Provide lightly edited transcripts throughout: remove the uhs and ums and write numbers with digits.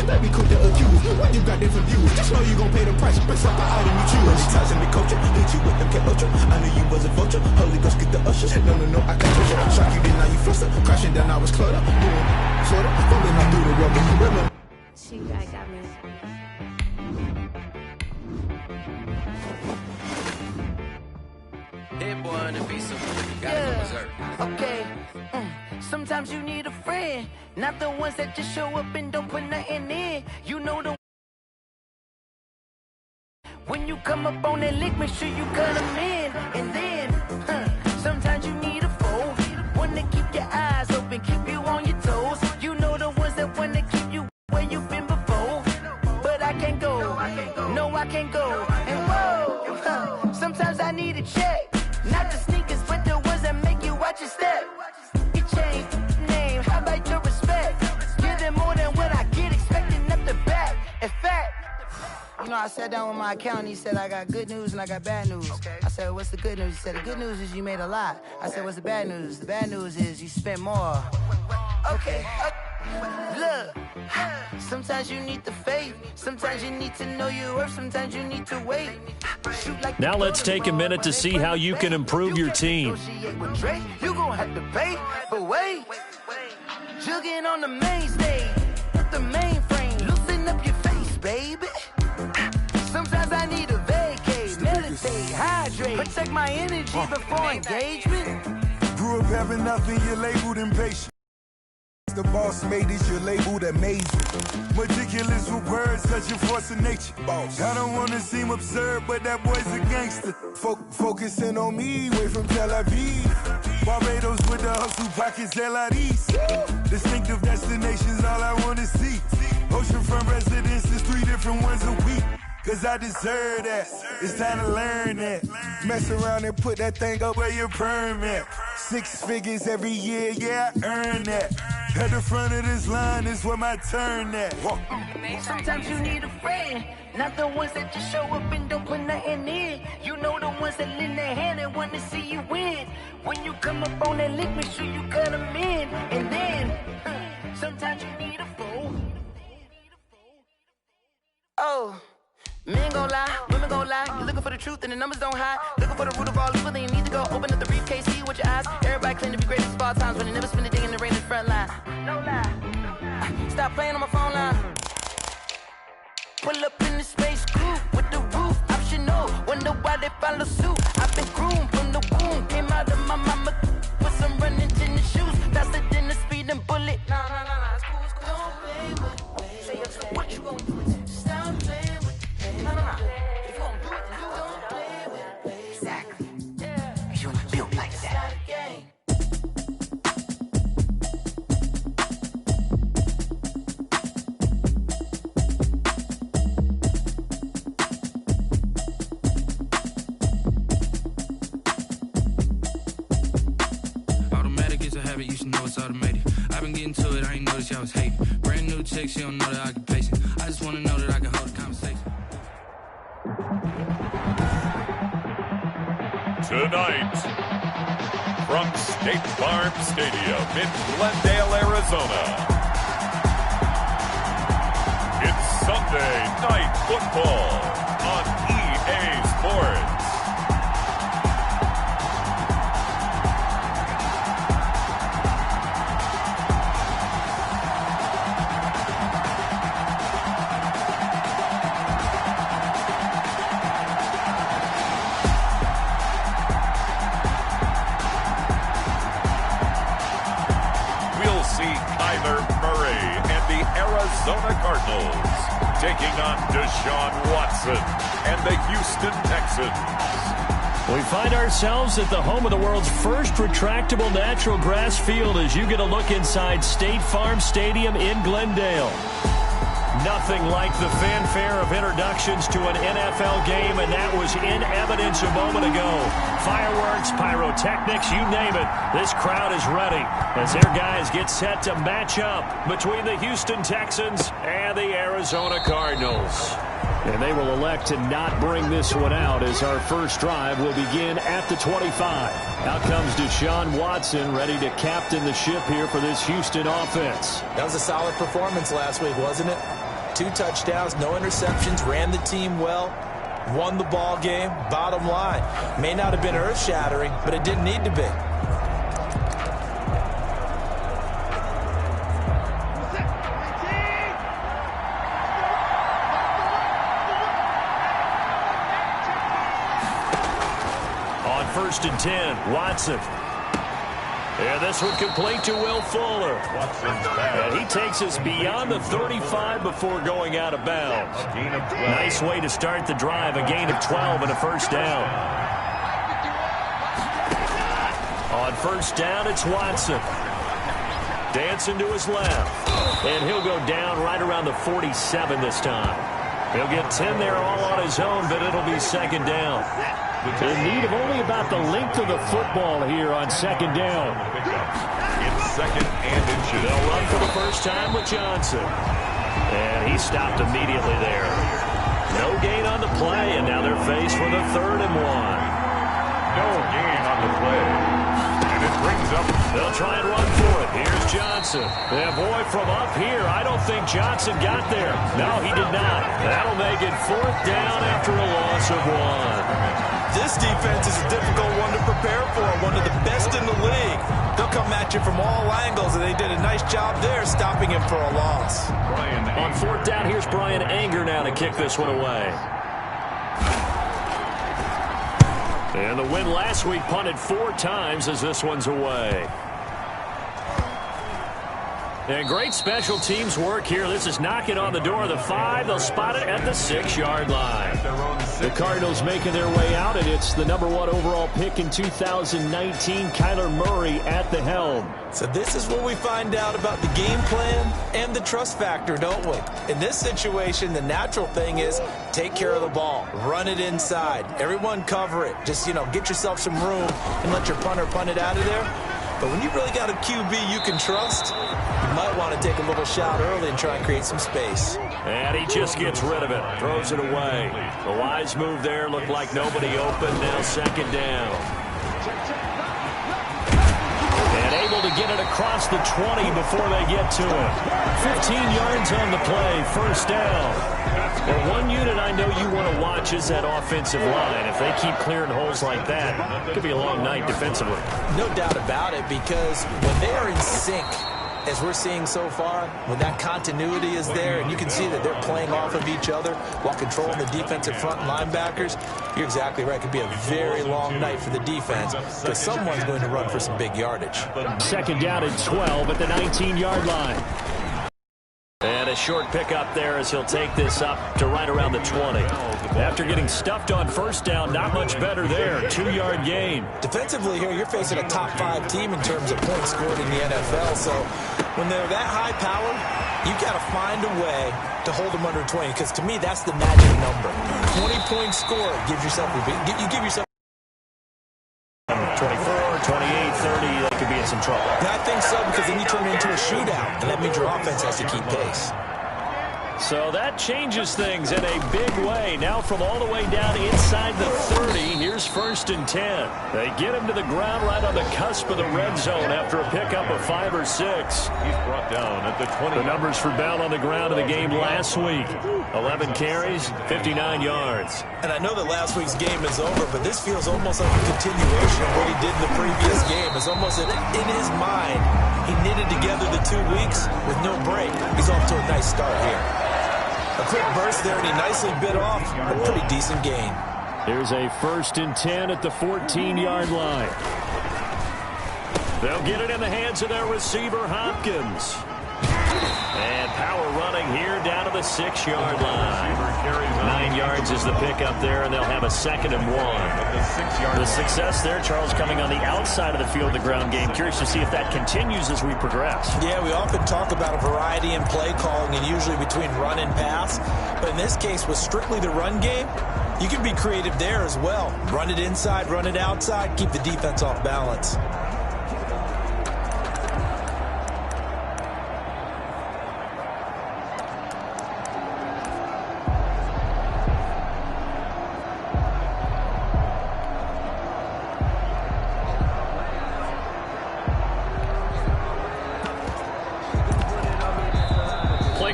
That be quick to accuse when you got different views. Just know you gon' pay the price based off the item you choose. When they tossing the culture, hit you with them cat ultra. I knew you was a vulture. Holy Ghost get the usher. No, I can't touch you. Shock you, then now you fluster. Crashing down, I was cluttered. Boom, sorta. Fumbling out through the rubber. I got me. Hit boy on the beat, so gotta go berserk. Okay. Sometimes you need a friend, not the ones that just show up and don't put nothing in. You know the when you come up on that lick, make sure you cut them in. And then, sometimes you need a foe, one to keep your eyes open, keep you on your toes. You know the ones that want to keep you where you've been before. But I can't go, no, I can't go. And whoa, sometimes I need a check, not the sneakers, but the ones that make you watch your step. You change name, how about your respect? Give them more than what I get, expecting up the back. In fact, you know, I sat down with my accountant. He said, I got good news and I got bad news. Okay. I said, what's the good news? He said, the good news is you made a lot. I said, what's the bad news? The bad news is you spent more. Okay. Look, sometimes you need the faith. Sometimes you need to know your worth. Sometimes you need to wait. Like now let's take a minute to see how you can improve your team. You gonna have to pay, but wait. Jugging on the main stage, the mainframe. Loosen up your face, baby. Sometimes I need a vacate, meditate, hydrate, protect my energy before engagement. Grew up having nothing, you're labeled impatient. The boss made it, you're labeled amazing. Meticulous with words, such a force of nature. Boss. I don't wanna seem absurd, but that boy's a gangster. Focusing on me, way from Tel Aviv. Barbados with the hustle pockets, LIDs. Distinctive destinations, all I wanna see. Oceanfront residences, 3 different ones a week. Cause I deserve that, it's time to learn that. Mess around and put that thing up where your permit. 6 figures every year, yeah, I earn that. At the front of this line is where my turn at. Sometimes you need a friend, not the ones that just show up and don't put nothing in. You know the ones that lend their hand and want to see you win. When you come up on that lick, make sure you cut them in. And then, sometimes you need a foe. Oh. Men gon' lie, women gon' lie. You're looking for the truth and the numbers don't hide. Looking for the root of all evil, then you need to go open up the briefcase, see with your eyes. Everybody claim to be greatest of all times, but they never spend a day in the rain in the front line. No lie. Stop playing on my phone line. Pull up in the space coupe with the roof optional. Wonder why they follow suit. I've been groomed from the womb. Came out of my mama with some running tennis shoes. Faster than the speeding bullet. No, it's cool, it's cool. Don't play with me. What you gonna do? Stop playing. No. If you don't do it, then you don't play with me. Exactly. Yeah. You ain't built like that. Automatic is a habit, you should know it's automated. I've been getting to it, I ain't noticed y'all was hating. Brand new chick, she don't know the occupation. I just wanna know that I can hold a conversation. Tonight, from State Farm Stadium in Glendale, Arizona, it's Sunday Night Football on EA Sports. Arizona Cardinals taking on Deshaun Watson and the Houston Texans. We find ourselves at the home of the world's first retractable natural grass field as you get a look inside State Farm Stadium in Glendale. Nothing like the fanfare of introductions to an NFL game, and that was in evidence a moment ago. Fireworks, pyrotechnics, you name it. This crowd is ready as their guys get set to match up between the Houston Texans and the Arizona Cardinals. And they will elect to not bring this one out as our first drive will begin at the 25. Out comes Deshaun Watson, ready to captain the ship here for this Houston offense. That was a solid performance last week, wasn't it? 2 touchdowns, no interceptions, ran the team well, won the ball game. Bottom line, may not have been earth-shattering, but it didn't need to be. On 1st and 10, Watson. And this one complete to Will Fuller. And he takes us beyond the 35 before going out of bounds. Nice way to start the drive, a gain of 12 and a first down. On 1st down, it's Watson. Dancing to his left. And he'll go down right around the 47 this time. He'll get 10 there all on his own, but it'll be 2nd down. In need of only about the length of the football here on 2nd down. It's 2nd and inches. They'll run for the first time with Johnson. And he stopped immediately there. No gain on the play, and now they're faced with a 3rd and 1. No gain on the play. And it brings up. They'll try and run for it. Here's Johnson. And boy, from up here, I don't think Johnson got there. No, he did not. That'll make it 4th down after a loss of 1. This defense is a difficult one to prepare for, one of the best in the league. They'll come at you from all angles, and they did a nice job there stopping him for a loss. On 4th down, here's Brian Anger now to kick this one away. And the win last week punted 4 times as this one's away. And great special teams work here. This is knocking on the door of the 5. They'll spot it at the 6-yard line. The Cardinals making their way out, and it's the number 1 overall pick in 2019, Kyler Murray at the helm. So this is what we find out about the game plan and the trust factor, don't we? In this situation, the natural thing is take care of the ball. Run it inside. Everyone cover it. Just, get yourself some room and let your punter punt it out of there. But when you really got a QB you can trust, you might want to take a little shot early and try and create some space. And he just gets rid of it, throws it away. The wise move there, looked like nobody open, now 2nd down. And able to get it across the 20 before they get to it. 15 yards on the play, 1st down. Well, one unit I know you want to watch is that offensive line. If they keep clearing holes like that, it could be a long night defensively. No doubt about it, because when they are in sync, as we're seeing so far, when that continuity is there, and you can see that they're playing off of each other while controlling the defensive front linebackers, you're exactly right. It could be a very long night for the defense, because someone's going to run for some big yardage. 2nd down and 12 at the 19-yard line. And a short pickup there as he'll take this up to right around the 20. After getting stuffed on 1st down, not much better there. 2-yard gain. Defensively here, you're facing a top 5 team in terms of points scored in the NFL. So when they're that high powered, you've got to find a way to hold them under 20. Because to me, that's the magic number. 20-point score gives yourself you give yourself 24, 28, 30, they could be in some trouble. And I think so, because then you turn it into a shootout, and that means your offense has to keep pace. So that changes things in a big way. Now from all the way down inside the 30, here's 1st and 10. They get him to the ground right on the cusp of the red zone after a pickup of 5 or 6. He's brought down at the 20. The numbers for Bell on the ground in the game last week. 11 carries, 59 yards. And I know that last week's game is over, but this feels almost like a continuation of what he did in the previous game. It's almost that in his mind, he knitted together the 2 weeks with no break. He's off to a nice start here. A quick burst there, and he nicely bit off a pretty decent gain. Here's a 1st and 10 at the 14-yard line. They'll get it in the hands of their receiver, Hopkins. And power running here down to the 6-yard line. 9 yards is the pickup there, and they'll have a 2nd and 1. The success there, Charles, coming on the outside of the field, the ground game. Curious to see if that continues as we progress. Yeah, we often talk about a variety in play calling, and usually between run and pass. But in this case, with strictly the run game, you can be creative there as well. Run it inside, run it outside, keep the defense off balance.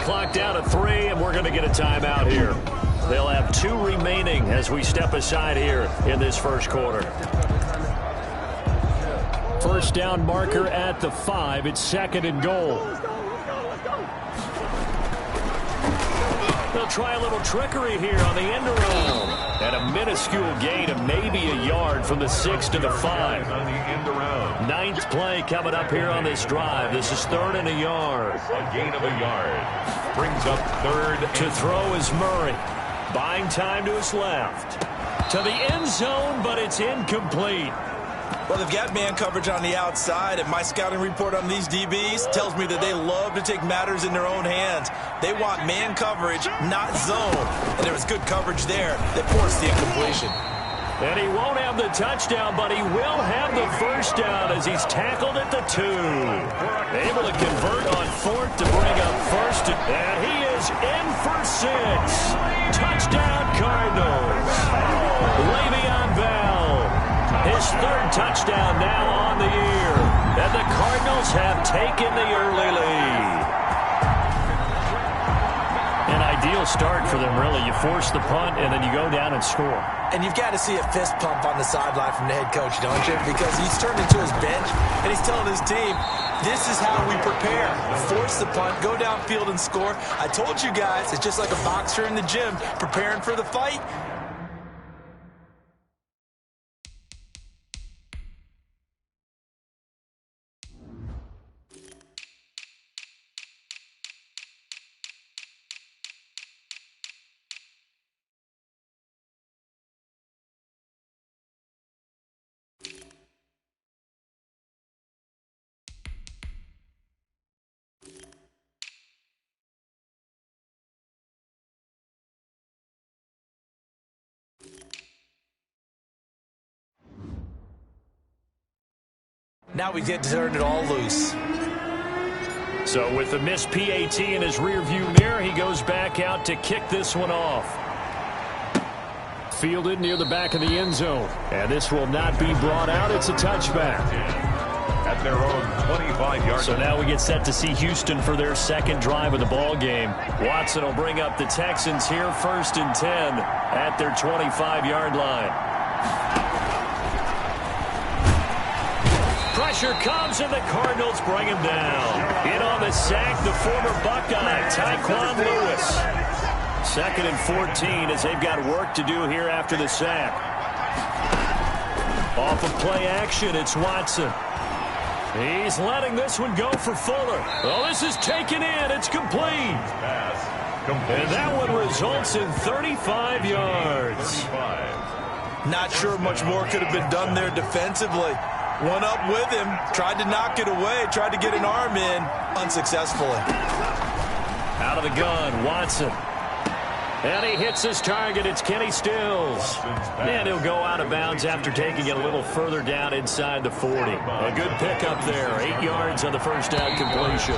clock down to 3, and we're going to get a timeout here. They'll have 2 remaining as we step aside here in this first quarter. First down marker at the 5. It's 2nd and goal. They'll try a little trickery here on the end around. And a minuscule gain of maybe a yard from the 6 to the 5. On the end around. 9th play coming up here on this drive. This is 3rd and a yard. A gain of a yard. Brings up 3rd. To throw is Murray. Buying time to his left. To the end zone, but it's incomplete. Well, they've got man coverage on the outside, and my scouting report on these DBs tells me that they love to take matters in their own hands. They want man coverage, not zone. And there was good coverage there that forced the incompletion. And he won't have the touchdown, but he will have the first down as he's tackled at the 2. Able to convert on 4th to bring up 1st. And he is in for 6. Touchdown, Cardinals. Le'Veon Bell. His 3rd touchdown now on the year. And the Cardinals have taken the early lead. An ideal start for them, really. You force the punt, and then you go down and score. And you've got to see a fist pump on the sideline from the head coach, don't you? Because he's turned into his bench, and he's telling his team, this is how we prepare. Force the punt, go downfield and score. I told you guys, it's just like a boxer in the gym preparing for the fight. Now we get to turn it all loose. So with the missed PAT in his rearview mirror, he goes back out to kick this one off. Fielded near the back of the end zone. And this will not be brought out. It's a touchback. At their own 25-yard. So now we get set to see Houston for their 2nd drive of the ball game. Watson will bring up the Texans here 1st and 10 at their 25-yard line. Pressure comes, and the Cardinals bring him down. In on the sack, the former Buckeye, Tyquan Lewis. 2nd and 14 as they've got work to do here after the sack. Off of play action, it's Watson. He's letting this one go for Fuller. Oh, this is taken in. It's complete. And that one results in 35 yards. Not sure much more could have been done there defensively. One up with him, tried to knock it away, tried to get an arm in, unsuccessfully. Out of the gun, Watson. And he hits his target. It's Kenny Stills. And he'll go out of bounds after taking it a little further down inside the 40. A good pickup there. 8 yards on the first down completion.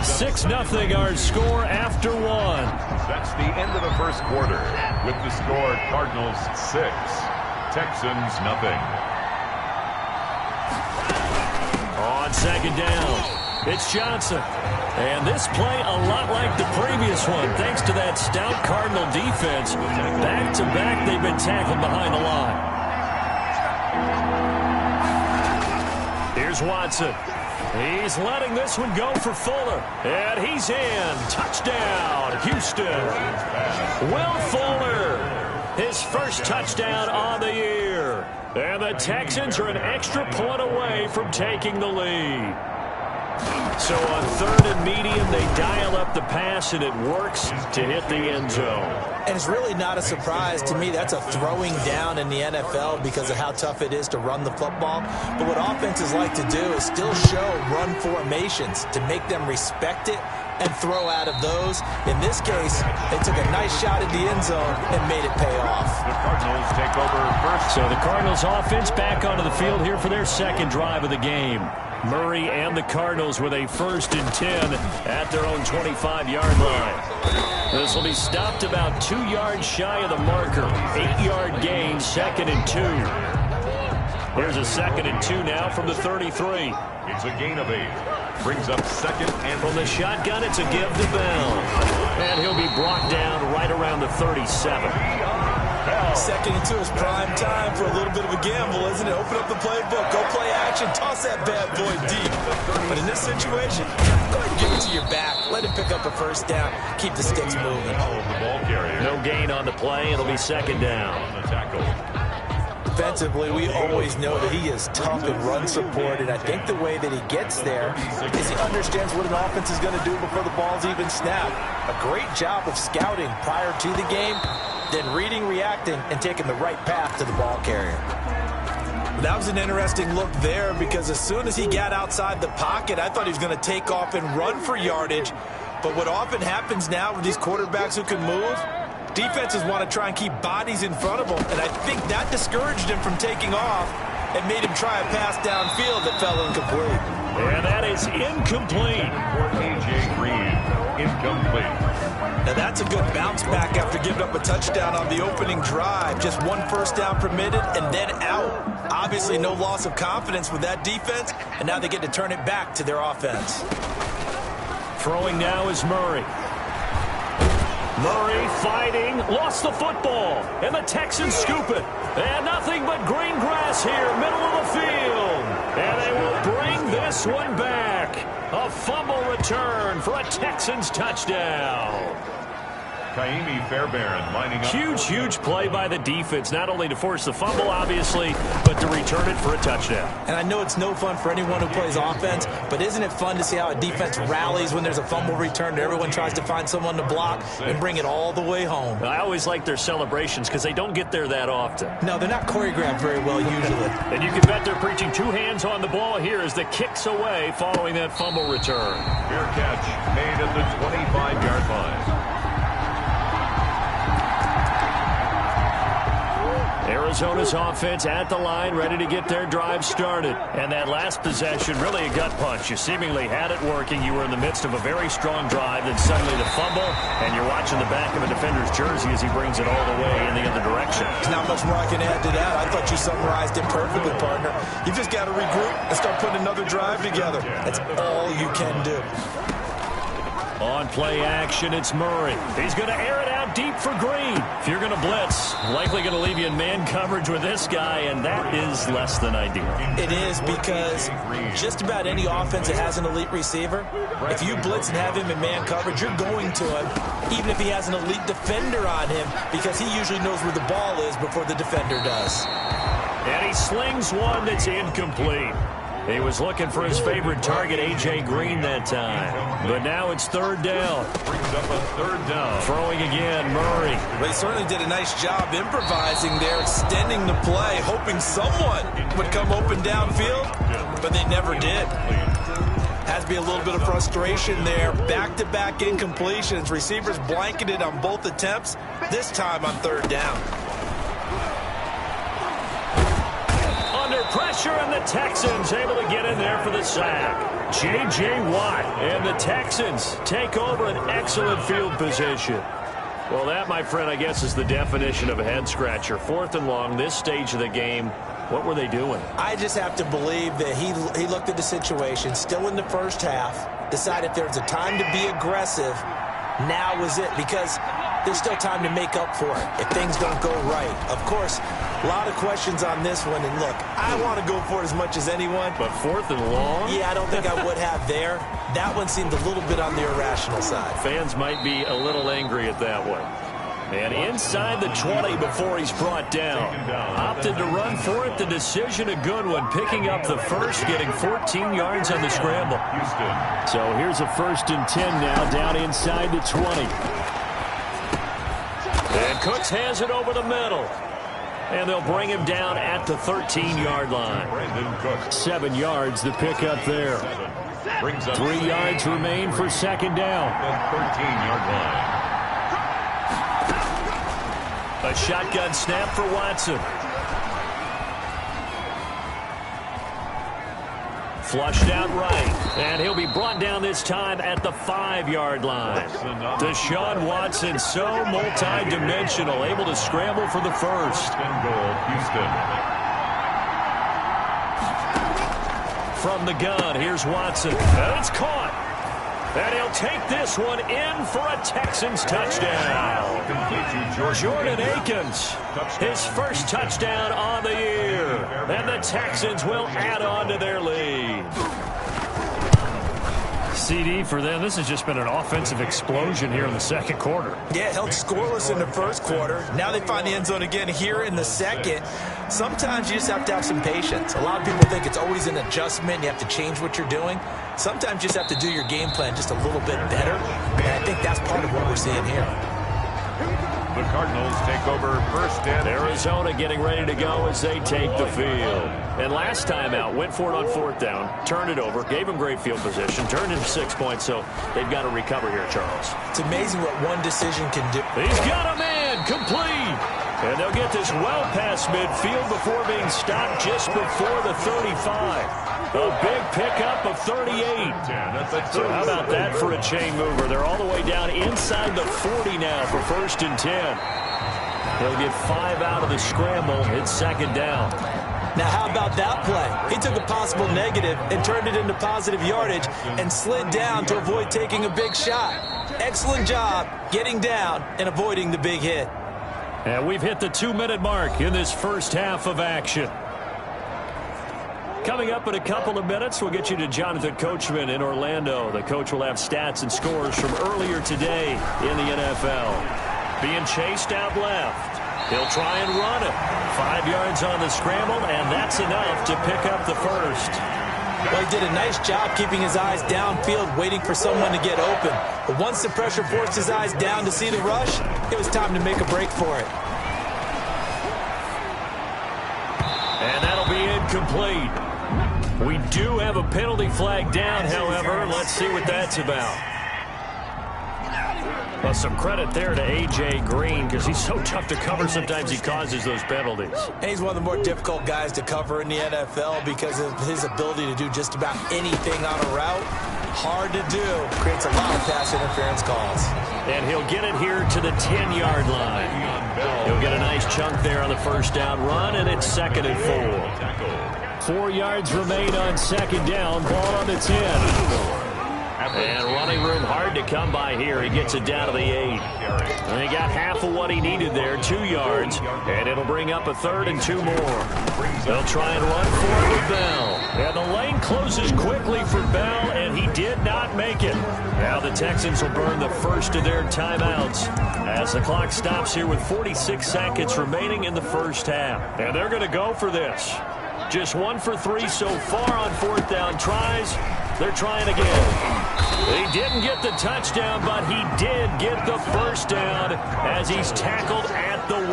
6-0 our score after 1. That's the end of the first quarter. With the score, Cardinals 6, Texans 0. On 2nd down, it's Johnson. And this play a lot like the previous one, thanks to that stout Cardinal defense. Back-to-back, they've been tackled behind the line. Here's Watson. He's letting this one go for Fuller. And he's in. Touchdown, Houston. Will Fuller, his first touchdown on the year. And the Texans are an extra point away from taking the lead. So on 3rd and medium, they dial up the pass, and it works to hit the end zone. And it's really not a surprise to me. That's a throwing down in the NFL because of how tough it is to run the football. But what offenses like to do is still show run formations to make them respect it and throw out of those. In this case, they took a nice shot at the end zone and made it pay off. The Cardinals take over first. So the Cardinals offense back onto the field here for their 2nd drive of the game. Murray and the Cardinals with a 1st and 10 at their own 25-yard line. This will be stopped about 2 yards shy of the marker. 8-yard gain, 2nd and 2. Here's a 2nd and 2 now from the 33. It's a gain of 8. Brings up second and from the shotgun. It's a give to Bell. And he'll be brought down right around the 37. Second and 2 is prime time for a little bit of a gamble, isn't it? Open up the playbook, go play action, toss that bad boy deep. But in this situation, go ahead and give it to your back. Let him pick up a first down. Keep the sticks moving. the ball carrier. No gain on the play. It'll be second down. On the tackle. Defensively, we always know that he is tough in run support, and I think the way that he gets there is he understands what an offense is going to do before the ball's even snapped. A great job of scouting prior to the game, then reading, reacting, and taking the right path to the ball carrier. That was an interesting look there because as soon as he got outside the pocket, I thought he was going to take off and run for yardage. But what often happens now with these quarterbacks who can move, defenses want to try and keep bodies in front of them, and I think that discouraged him from taking off and made him try a pass downfield that fell incomplete. And that is incomplete. For A.J. Green, incomplete. Now that's a good bounce back after giving up a touchdown on the opening drive. Just one first down permitted and then out. Obviously no loss of confidence with that defense, and now they get to turn it back to their offense. Throwing now is Murray. Murray fighting, lost the football, and the Texans scoop it. And nothing but green grass here, middle of the field. And they will bring this one back. A fumble return for a Texans touchdown. Kaimi Fairbairn lining up. Huge play by the defense, not only to force the fumble, obviously, but to return it for a touchdown. And I know it's no fun for anyone who plays offense, but isn't it fun to see how a defense rallies when there's a fumble return and everyone tries to find someone to block and bring it all the way home? I always like their celebrations because they don't get there that often. No, they're not choreographed very well usually. And you can bet they're preaching two hands on the ball here as the kick's away following that fumble return. Fair catch made at the 25-yard line. Arizona's offense at the line, ready to get their drive started. And that last possession, really a gut punch. You seemingly had it working. You were in the midst of a very strong drive, then suddenly the fumble, and you're watching the back of a defender's jersey as he brings it all the way in the other direction. There's not much more I can add to that. I thought you summarized it perfectly, partner. You just got to regroup and start putting another drive together. That's all you can do. On play action, it's Murray. He's going to air it out deep for Green. If you're going to blitz, likely going to leave you in man coverage with this guy, and that is less than ideal. It is because just about any offense that has an elite receiver, if you blitz and have him in man coverage, you're going to him, even if he has an elite defender on him, because he usually knows where the ball is before the defender does. And he slings one that's incomplete. He was looking for his favorite target, A.J. Green, that time. But now it's third down. Brings up a third down. Throwing again, Murray. They certainly did a nice job improvising there, extending the play, hoping someone would come open downfield, but they never did. Has to be a little bit of frustration there. Back-to-back incompletions. Receivers blanketed on both attempts, this time on third down. Under pressure, and the Texans able to get in there for the sack. J.J. Watt and the Texans take over an excellent field position. Well, that, my friend, I guess is the definition of a head-scratcher. Fourth and long, this stage of the game. What were they doing? I just have to believe that he looked at the situation, still in the first half, decided if there's a time to be aggressive, now was it, because there's still time to make up for it if things don't go right. Of course, a lot of questions on this one, and look, I want to go for it as much as anyone. But fourth and long? Yeah, I don't think I would have there. That one seemed a little bit on the irrational side. Fans might be a little angry at that one. And inside the 20 before he's brought down. Opted to run for it. The decision a good one. Picking up the first, getting 14 yards on the scramble. So here's a 1st and 10 now, down inside the 20. And Cooks has it over the middle. And they'll bring him down at the 13-yard line. 7 yards the pickup there. 3 yards remain for second down. 13-yard line. A shotgun snap for Watson. Flushed out right. And he'll be brought down this time at the 5-yard line. Deshaun Watson, so multi-dimensional, able to scramble for the first. And goal, Houston. from the gun. Here's Watson. And it's caught. And he'll take this one in for a Texans touchdown. Jordan Akins, his first touchdown on the year. And the Texans will add on to their lead. CD for them. This has just been an offensive explosion here in the second quarter. Yeah, held scoreless in the first quarter. Now they find the end zone again here in the second. Sometimes you just have to have some patience. A lot of people think it's always an adjustment. You have to change what you're doing. Sometimes you just have to do your game plan just a little bit better. And I think that's part of what we're seeing here. The Cardinals take over first and Arizona getting ready to go as they take the field. And last time out, went for it on fourth down, turned it over, gave them great field position, turned into 6 points, so they've got to recover here, Charles. It's amazing what one decision can do. He's got a man, complete. And they'll get this well past midfield before being stopped just before the 35. A big pickup of 38. So how about that for a chain mover? They're all the way down inside the 40 now for 1st and 10. He'll get 5 out of the scramble. It's 2nd down. Now, how about that play? He took a possible negative and turned it into positive yardage and slid down to avoid taking a big shot. Excellent job getting down and avoiding the big hit. And we've hit the 2-minute mark in this first half of action. Coming up in a couple of minutes, we'll get you to Jonathan Coachman in Orlando. The coach will have stats and scores from earlier today in the NFL. Being chased out left. He'll try and run it. 5 yards on the scramble, and that's enough to pick up the first. Well, he did a nice job keeping his eyes downfield, waiting for someone to get open. But once the pressure forced his eyes down to see the rush, it was time to make a break for it. And that'll be incomplete. We do have a penalty flag down, however. Let's see what that's about. Well, some credit there to A.J. Green because he's so tough to cover. Sometimes he causes those penalties. And he's one of the more difficult guys to cover in the NFL because of his ability to do just about anything on a route. Hard to do. Creates a lot of pass interference calls. And he'll get it here to the 10-yard line. He'll get a nice chunk there on the first down run, and it's 2nd and 4. 4 yards remain on 2nd down. Ball on the 10. And running room hard to come by here. He gets it down to the 8. And he got half of what he needed there, 2 yards. And it'll bring up a 3rd and 2 more. They'll try and run for it with Bell. And the lane closes quickly for Bell, and he did not make it. Now the Texans will burn the first of their timeouts as the clock stops here with 46 seconds remaining in the first half. And they're going to go for this. Just 1 for 3 so far on 4th down tries. They're trying again. He didn't get the touchdown, but he did get the first down as he's tackled at the 1.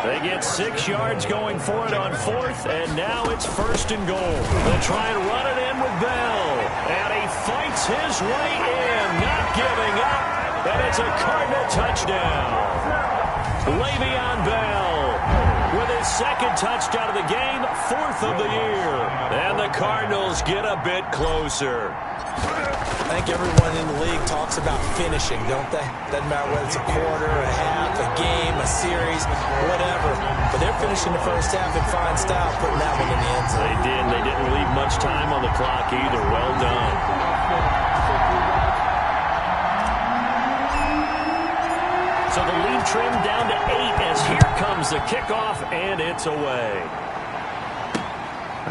They get 6 yards going for it on 4th, and now it's 1st and goal. They'll try and run it in with Bell. And he fights his way in, not giving up. And it's a Cardinal touchdown. Le'Veon Bell with his 2nd touchdown of the game, 4th of the year. And the Cardinals get a bit closer. I think everyone in the league talks about finishing, don't they? Doesn't matter whether it's a quarter, a half, a game, a series, whatever. But they're finishing the first half in fine style, putting that one in the end zone. They did. They didn't leave much time on the clock either. Well done. So the lead trimmed down to 8 as here comes the kickoff, and it's away.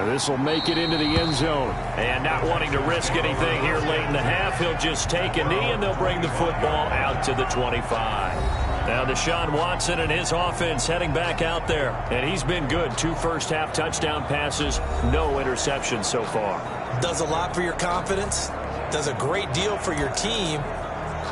This will make it into the end zone. And not wanting to risk anything here late in the half, he'll just take a knee, and they'll bring the football out to the 25. Now Deshaun Watson and his offense heading back out there. And he's been good. 2 first-half touchdown passes, no interceptions so far. Does a lot for your confidence. Does a great deal for your team.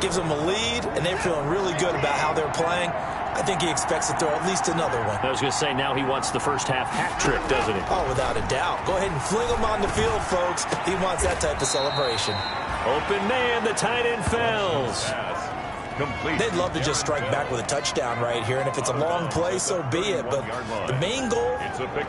Gives them a lead, and they're feeling really good about how they're playing. I think he expects to throw at least another one. I was going to say, now he wants the first half hat trick, doesn't he? Oh, without a doubt. Go ahead and fling him on the field, folks. He wants that type of celebration. Open man, the tight end Fells. They'd love to just strike back with a touchdown right here, and if it's a long play, so be it. But the main goal,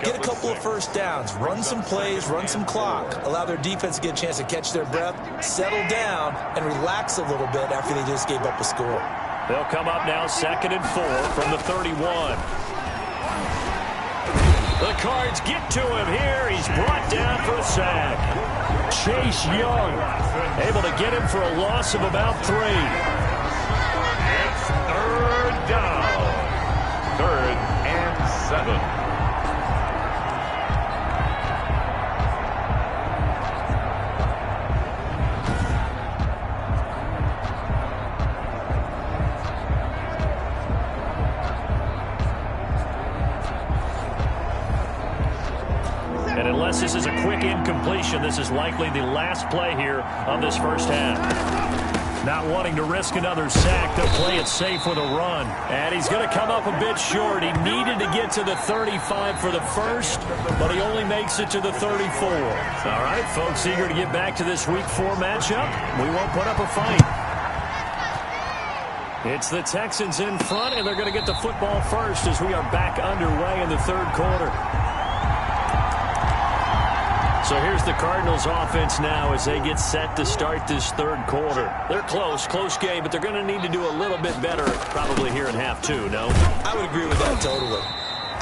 get a couple of first downs, run some plays, run some clock, allow their defense to get a chance to catch their breath, settle down, and relax a little bit after they just gave up a score. They'll come up now 2nd and 4 from the 31. The Cards get to him here. He's brought down for a sack. Chase Young able to get him for a loss of about 3. It's third down. 3rd and 7. And unless this is a quick incompletion, this is likely the last play here of this first half. Not wanting to risk another sack, they'll play it safe with a run. And he's going to come up a bit short. He needed to get to the 35 for the first, but he only makes it to the 34. All right, folks, eager to get back to this Week 4 matchup. We won't put up a fight. It's the Texans in front, and they're going to get the football first as we are back underway in the third quarter. So here's the Cardinals offense now as they get set to start this third quarter. They're close game, but they're going to need to do a little bit better probably here in half 2, no? I would agree with that totally.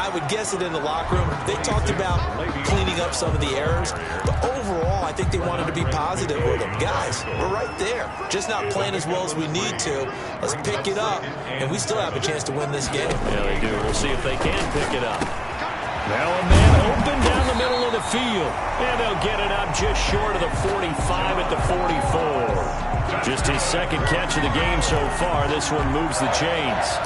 I would guess it in the locker room. They talked about cleaning up some of the errors, but overall I think they wanted to be positive with them. Guys, we're right there. Just not playing as well as we need to. Let's pick it up, and we still have a chance to win this game. Yeah, they do. We'll see if they can pick it up. Now a man open down the middle of the field. And they'll get it up just short of the 45 at the 44. Just his second catch of the game so far. This one moves the chains.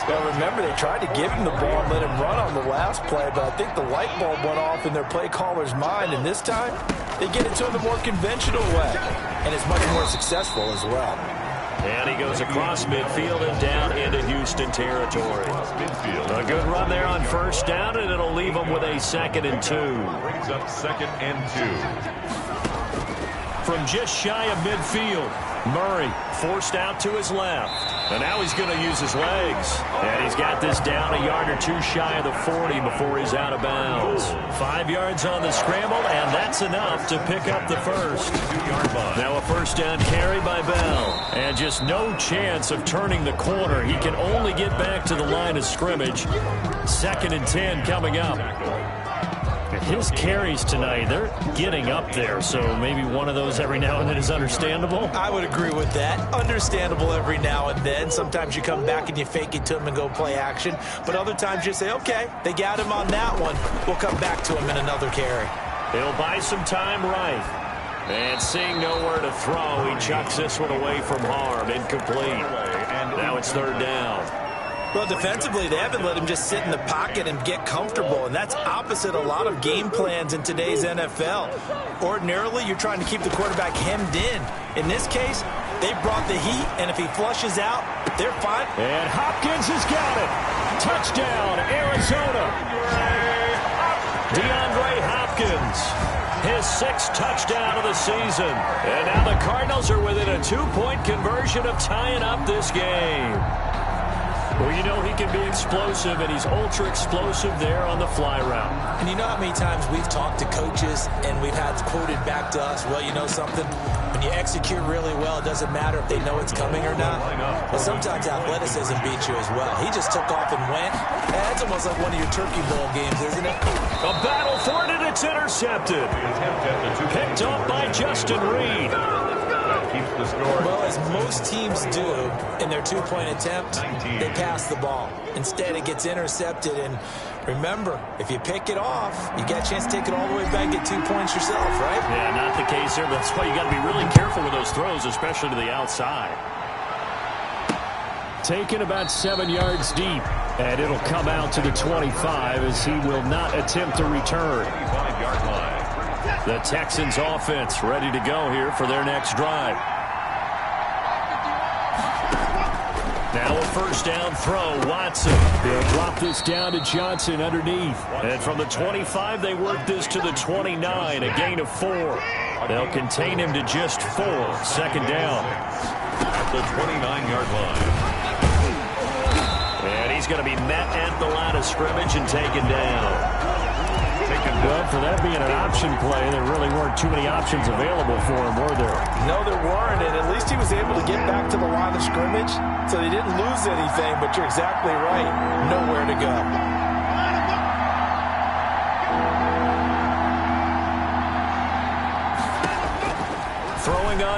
Well, remember, they tried to give him the ball and let him run on the last play, but I think the light bulb went off in their play caller's mind, and this time they get it to him the more conventional way. And it's much more successful as well. And he goes across midfield and down into Houston territory. A good run there on first down, and it'll leave him with a 2nd and 2. Brings up 2nd and 2. From just shy of midfield, Murray forced out to his left. And now he's going to use his legs. And he's got this down a yard or 2 shy of the 40 before he's out of bounds. 5 yards on the scramble, and that's enough to pick up the first. 2-yard line. Now a first down carry by Bell. And just no chance of turning the corner. He can only get back to the line of scrimmage. 2nd and 10 coming up. His carries tonight, they're getting up there, so maybe one of those every now and then is understandable. I would agree with that. Understandable every now and then. Sometimes you come back and you fake it to him and go play action, but other times you say, okay, they got him on that one. We'll come back to him in another carry. He'll buy some time right. And seeing nowhere to throw, he chucks this one away from harm. Incomplete. Now it's 3rd down. Well, defensively, they haven't let him just sit in the pocket and get comfortable, and that's opposite a lot of game plans in today's NFL. Ordinarily, you're trying to keep the quarterback hemmed in. In this case, they brought the heat, and if he flushes out, they're fine. And Hopkins has got it. Touchdown, Arizona. DeAndre Hopkins, his 6th touchdown of the season. And now the Cardinals are within a 2-point conversion of tying up this game. Well, you know he can be explosive, and he's ultra-explosive there on the fly route. And you know how many times we've talked to coaches, and we've had quoted back to us, well, you know something? When you execute really well, it doesn't matter if they know it's coming or not. Well, sometimes athleticism beats you as well. He just took off and went. That's almost like one of your Turkey Bowl games, isn't it? A battle for it, and it's intercepted. Picked up by Justin Reed. Keeps the score. Well, as most teams do in their 2-point attempt, they pass the ball. Instead, it gets intercepted. And remember, if you pick it off, you get a chance to take it all the way back and get 2 points yourself, right? Yeah, not the case there. That's why you got to be really careful with those throws, especially to the outside. Taken about 7 yards deep. And it'll come out to the 25 as he will not attempt to return. 25-yard line. The Texans offense ready to go here for their next drive. Now a first down throw, Watson. They'll drop this down to Johnson underneath. And from the 25, they work this to the 29, a gain of 4. They'll contain him to just 4, 2nd down. At the 29-yard line. And he's going to be met at the line of scrimmage and taken down. Well, for that being an option play, there really weren't too many options available for him, were there? No, there weren't, and at least he was able to get back to the line of scrimmage, so they didn't lose anything, but you're exactly right. Nowhere to go.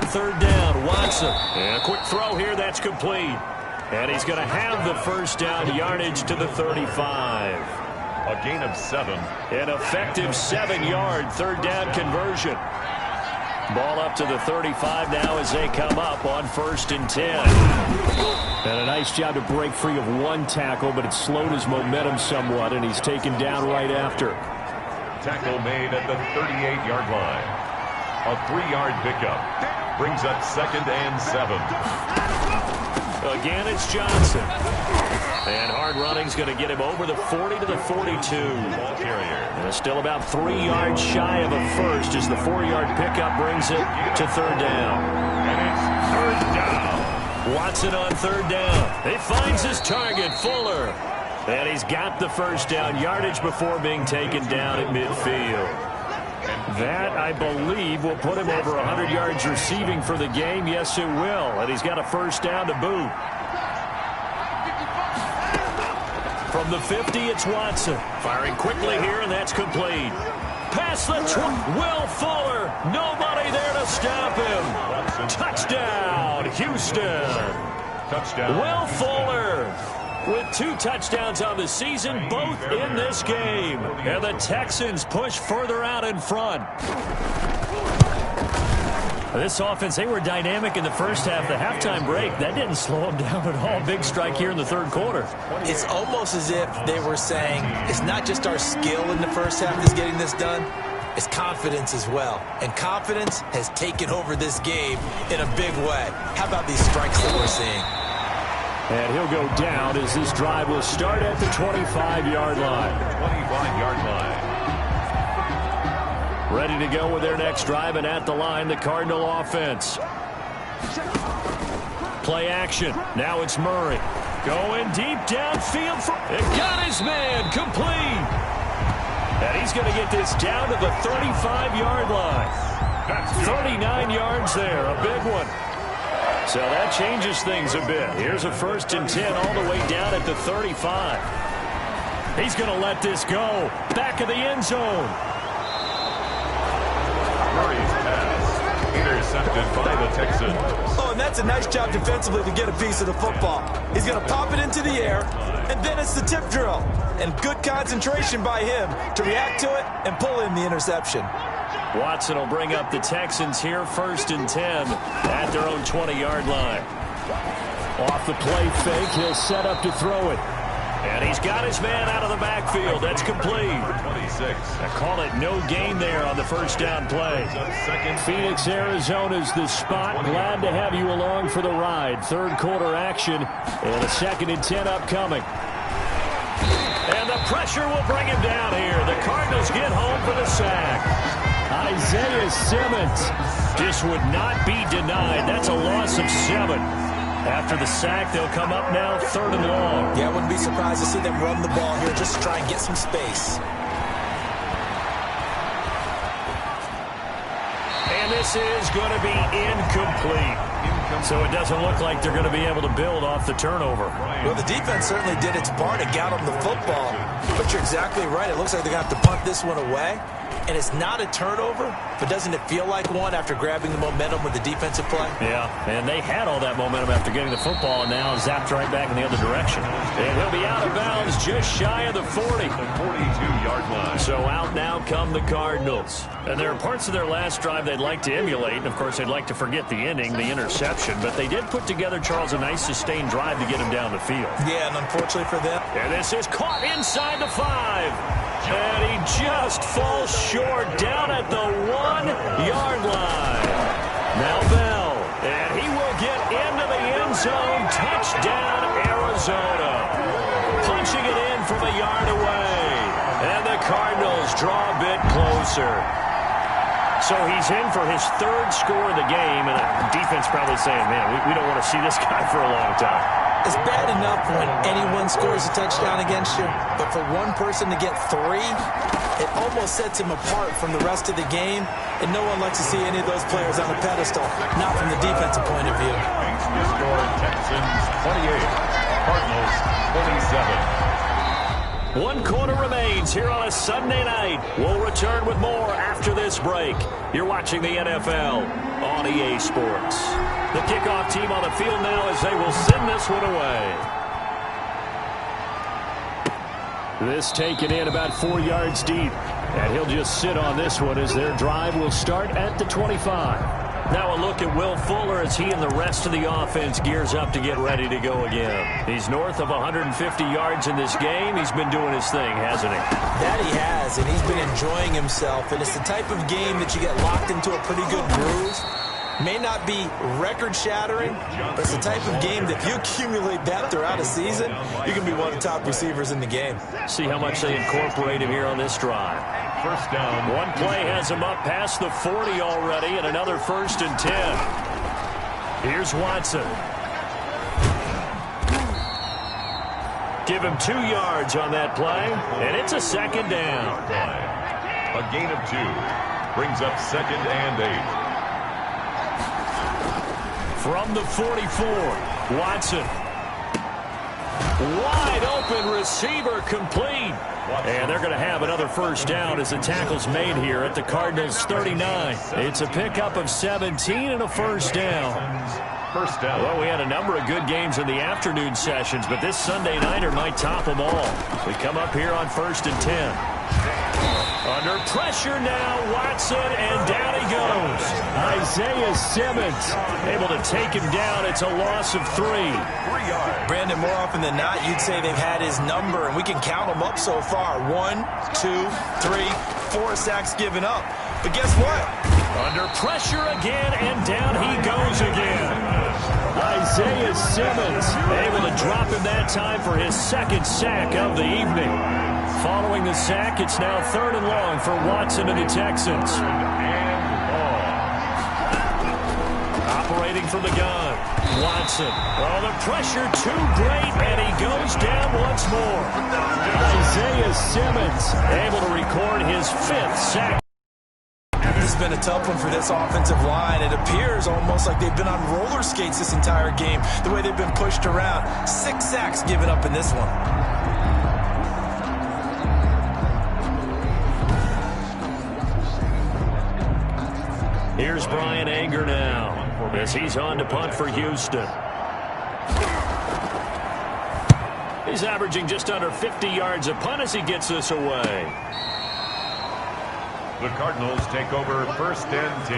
third down. Watson. And a quick throw here. That's complete. And he's going to have the first down yardage to the 35. A gain of 7. An effective 7-yard third down conversion. Ball up to the 35 now as they come up on 1st and 10. And a nice job to break free of one tackle, but it slowed his momentum somewhat, and he's taken down right after. Tackle made at the 38-yard line. A 3-yard pickup brings up 2nd and 7. Again, it's Johnson. And hard running's going to get him over the 40 to the 42. Ball carrier. And still about 3 yards shy of a first as the 4-yard pickup brings it to third down. And it's third down. Watson on third down. He finds his target, Fuller. And he's got the first down yardage before being taken down at midfield. That, I believe, will put him over 100 yards receiving for the game. Yes, it will. And he's got a first down to boot. From the 50, it's Watson. Firing quickly here, and that's complete. Past the Will Fuller. Nobody there to stop him. Touchdown, Houston. Touchdown. Will Fuller with 2 touchdowns on the season, both in this game. And the Texans push further out in front. This offense, they were dynamic in the first half. The halftime break, that didn't slow them down at all. Big strike here in the third quarter. It's almost as if they were saying, it's not just our skill in the first half that's getting this done, it's confidence as well. And confidence has taken over this game in a big way. How about these strikes that we're seeing? And he'll go down as this drive will start at the 25-yard line. 25-yard line. Ready to go with their next drive, and at the line, the Cardinal offense. Play action. Now it's Murray. Going deep downfield. It got his man. Complete. And he's going to get this down to the 35-yard line. 39 yards there. A big one. So that changes things a bit. Here's a 1st and 10 all the way down at the 35. He's going to let this go. Back of the end zone. Murray's pass intercepted by the Texans. Oh, and that's a nice job defensively to get a piece of the football. He's going to pop it into the air, and then it's the tip drill. And good concentration by him to react to it and pull in the interception. Watson will bring up the Texans here, 1st and 10 at their own 20-yard line. Off the play fake, he'll set up to throw it. And he's got his man out of the backfield. That's complete. 26. I call it no gain there on the first down play. Phoenix, Arizona's the spot. Glad to have you along for the ride. Third quarter action and a 2nd and 10 upcoming. And the pressure will bring him down here. The Cardinals get home for the sack. Isaiah Simmons just would not be denied. That's a loss of 7. After the sack, they'll come up now 3rd and long. Yeah, I wouldn't be surprised to see them run the ball here just to try and get some space. And this is going to be incomplete. So it doesn't look like they're going to be able to build off the turnover. Well, the defense certainly did its part to get them the football. But you're exactly right. It looks like they're going to have to punt this one away. And it's not a turnover, but doesn't it feel like one after grabbing the momentum with the defensive play? Yeah, and they had all that momentum after getting the football, and now zapped right back in the other direction. And he'll be out of bounds just shy of the 40. The 42-yard line. So out now come the Cardinals. And there are parts of their last drive they'd like to emulate, and of course they'd like to forget the ending, the interception, but they did put together, Charles, a nice sustained drive to get him down the field. Yeah, and unfortunately for them. And this is caught inside the 5. And he just falls short down at the 1-yard line. Now Bell, and he will get into the end zone. Touchdown, Arizona. Punching it in from a yard away. And the Cardinals draw a bit closer. So he's in for his 3rd score of the game, and the defense probably saying, man, we don't want to see this guy for a long time. It's bad enough when anyone scores a touchdown against you, but for one person to get 3, it almost sets him apart from the rest of the game, and no one likes to see any of those players on a pedestal, not from the defensive point of view. The score, Texans 28, Cardinals 27. One quarter remains here on a Sunday night. We'll return with more after this break. You're watching the NFL on EA Sports. The kickoff team on the field now as they will send this one away. This taken in about 4 yards deep. And he'll just sit on this one as their drive will start at the 25. Now a look at Will Fuller as he and the rest of the offense gears up to get ready to go again. He's north of 150 yards in this game. He's been doing his thing, hasn't he? That he has, and he's been enjoying himself. And it's the type of game that you get locked into a pretty good groove. May not be record-shattering, but it's the type of game that if you accumulate that throughout a season, you can be one of the top receivers in the game. See how much they incorporate him here on this drive. First down. One play has him up past the 40 already, and another 1st and 10. Here's Watson. Give him 2 yards on that play, and it's a 2nd down. A gain of 2 brings up 2nd and 8. From the 44, Watson. Wide open receiver complete. And they're going to have another 1st down as the tackle's made here at the Cardinals' 39. It's a pickup of 17 and a 1st down. First down. Well, we had a number of good games in the afternoon sessions, but this Sunday nighter might top them all. We come up here on 1st and 10. Under pressure now, Watson, and down he goes. Isaiah Simmons able to take him down. It's a loss of 3. Brandon, more often than not, you'd say they've had his number, and we can count them up so far. 1, 2, 3, 4 sacks given up. But guess what? Under pressure again, and down he goes again. Isaiah Simmons able to drop him that time for his 2nd sack of the evening. Following the sack, it's now 3rd and long for Watson and the Texans. Operating from the gun, Watson. Oh, the pressure too great, and he goes down once more. Isaiah Simmons able to record his 5th sack. This has been a tough one for this offensive line. It appears almost like they've been on roller skates this entire game, the way they've been pushed around. 6 sacks given up in this one. Here's Brian Anger now as he's on to punt for Houston. He's averaging just under 50 yards a punt as he gets this away. The Cardinals take over 1st and 10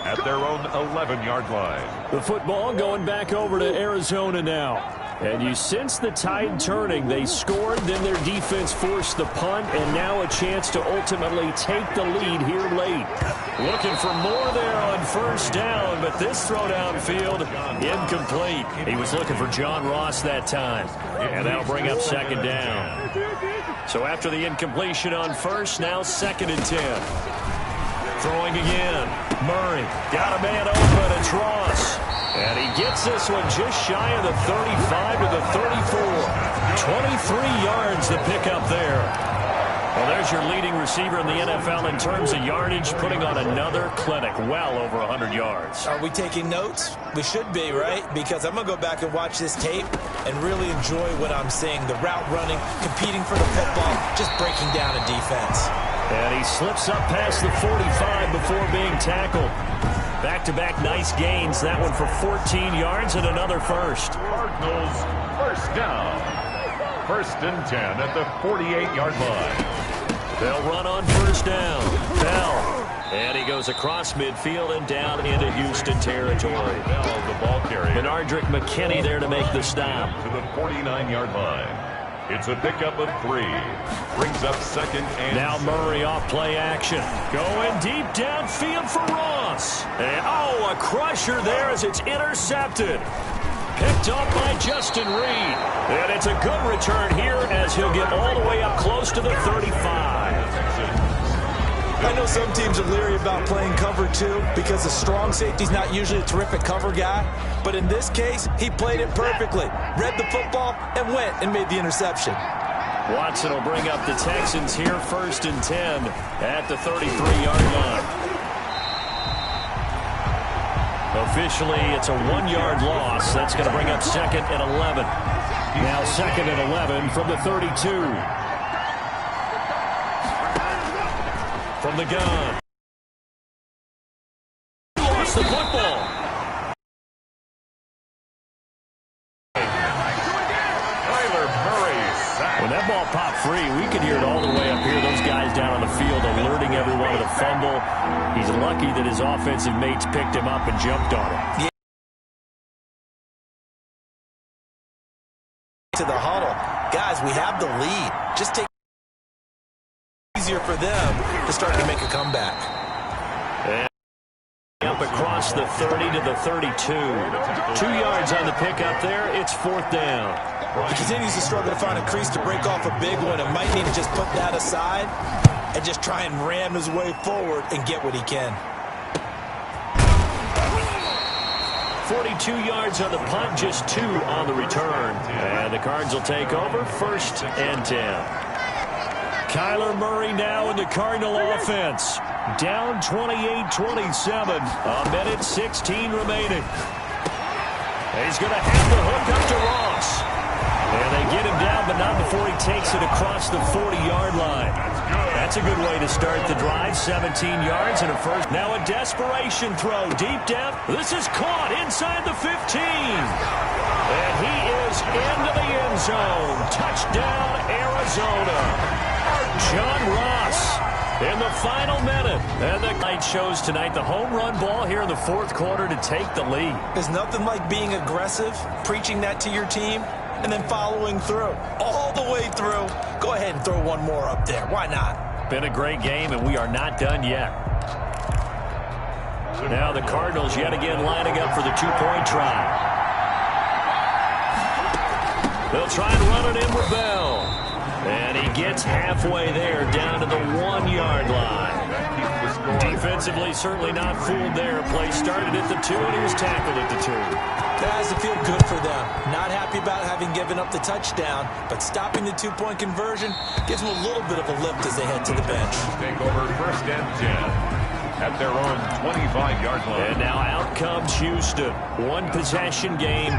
at their own 11-yard line. The football going back over to Arizona now. And you sense the tide turning. They scored, then their defense forced the punt, and now a chance to ultimately take the lead here late. Looking for more there on 1st down, but this throw downfield incomplete. He was looking for John Ross that time, and that'll bring up 2nd down. So after the incompletion on 1st, now 2nd and 10. Throwing again. Murray got a man open. It's Ross. And he gets this one just shy of the 35 to the 34. 23 yards to pick up there. Well, there's your leading receiver in the NFL in terms of yardage, putting on another clinic, well over 100 yards. Are we taking notes? We should be, right? Because I'm going to go back and watch this tape and really enjoy what I'm seeing. The route running, competing for the football, just breaking down a defense. And he slips up past the 45 before being tackled. Back-to-back nice gains. That one for 14 yards and another 1st. Cardinals 1st down. 1st and 10 at the 48-yard line. They'll run on 1st down. Bell. And he goes across midfield and down into Houston territory. Bell, the ball carrier. Benardrick McKinney there to make the stop. To the 49-yard line. It's a pickup of 3. Brings up 2nd and now Murray off play action. Going deep downfield for Ross. And a crusher there as it's intercepted. Picked up by Justin Reed. And it's a good return here as he'll get all the way up close to the 35. I know some teams are leery about playing cover 2 because the strong safety's not usually a terrific cover guy. But in this case, he played it perfectly. Read the football and went and made the interception. Watson will bring up the Texans here 1st and 10 at the 33-yard line. A officially, it's a 1-yard loss. That's going to bring up 2nd and 11. Now 2nd and 11 from the 32. From the gun. Lost the football. When that ball popped free, we could hear it all the way up here. Those guys down on the field alerting everyone of the fumble. He's lucky that his offensive mates picked him up and jumped on him. Yeah. To the huddle. Guys, we have the lead. Just take it easier for them to start to make a comeback. And up across the 30 to the 32. 2 yards on the pickup there. It's 4th down. He continues to struggle to find a crease to break off a big one and might need to just put that aside and just try and ram his way forward and get what he can. 42 yards on the punt, just 2 on the return. And the Cards will take over, 1st and 10. Kyler Murray now in the Cardinal offense. Down 28-27. A minute 16 remaining. He's going to have the hook up to Ross. And they get him down, but not before he takes it across the 40-yard line. That's a good way to start the drive. 17 yards and a first. Now a desperation throw. Deep down. This is caught inside the 15. And he is into the end zone. Touchdown, Arizona. John Ross in the final minute. And the night shows tonight the home run ball here in the 4th quarter to take the lead. There's nothing like being aggressive, preaching that to your team, and then following through. All the way through. Go ahead and throw one more up there. Why not? Been a great game, and we are not done yet. Now the Cardinals yet again lining up for the 2-point try. They'll try and run it in with Bell. And he gets halfway there, down to the 1-yard line. Defensively, certainly not fooled there. Play started at the 2, and he was tackled at the 2. That has to feel good for them. Not happy about having given up the touchdown, but stopping the 2-point conversion gives them a little bit of a lift as they head to the bench. Take over 1st and 10 at their own 25-yard line. And now out comes Houston. 1-possession game.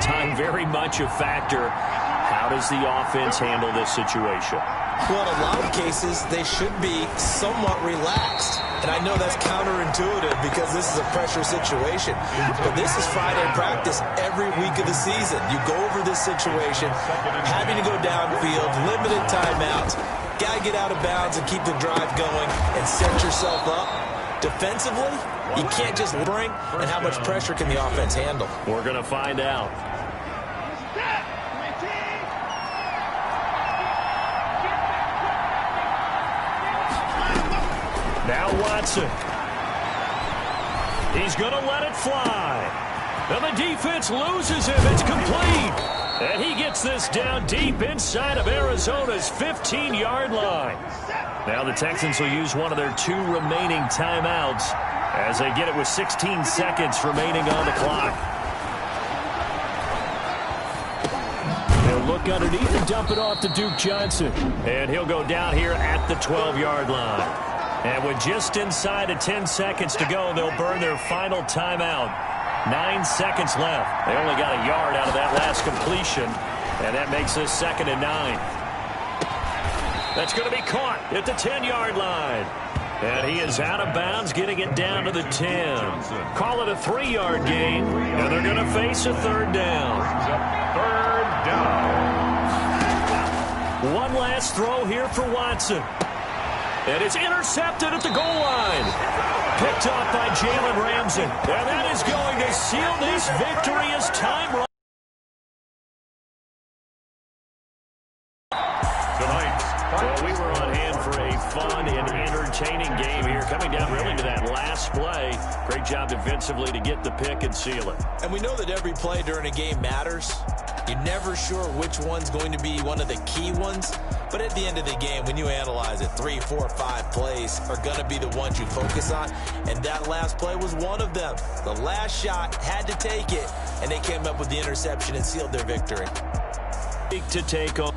Time very much a factor. How does the offense handle this situation? Well, in a lot of cases, they should be somewhat relaxed. And I know that's counterintuitive because this is a pressure situation. But this is Friday practice every week of the season. You go over this situation, having to go downfield, limited timeouts, got to get out of bounds and keep the drive going and set yourself up. Defensively, you can't just bring, and how much pressure can the offense handle? We're going to find out. Now Watson. He's going to let it fly. And the defense loses him. It's complete. And he gets this down deep inside of Arizona's 15-yard line. Now the Texans will use one of their 2 remaining timeouts as they get it with 16 seconds remaining on the clock. They'll look underneath and dump it off to Duke Johnson. And he'll go down here at the 12-yard line. And with just inside of 10 seconds to go, they'll burn their final timeout. 9 seconds left. They only got a yard out of that last completion, and that makes this 2nd and 9. That's going to be caught at the 10-yard line. And he is out of bounds, getting it down to the 10. Call it a 3-yard gain, and they're going to face a 3rd down. 3rd down. One last throw here for Watson. And it's intercepted at the goal line. Picked off by Jalen Ramsey. And that is going to seal this victory as time runs. Well, we were on hand for a fun and entertaining game here. Coming down really to that last play. Great job defensively to get the pick and seal it. And we know that every play during a game matters. You're never sure which one's going to be one of the key ones. But at the end of the game, when you analyze it, 3, 4, 5 plays are going to be the ones you focus on. And that last play was one of them. The last shot had to take it, and they came up with the interception and sealed their victory. To take on.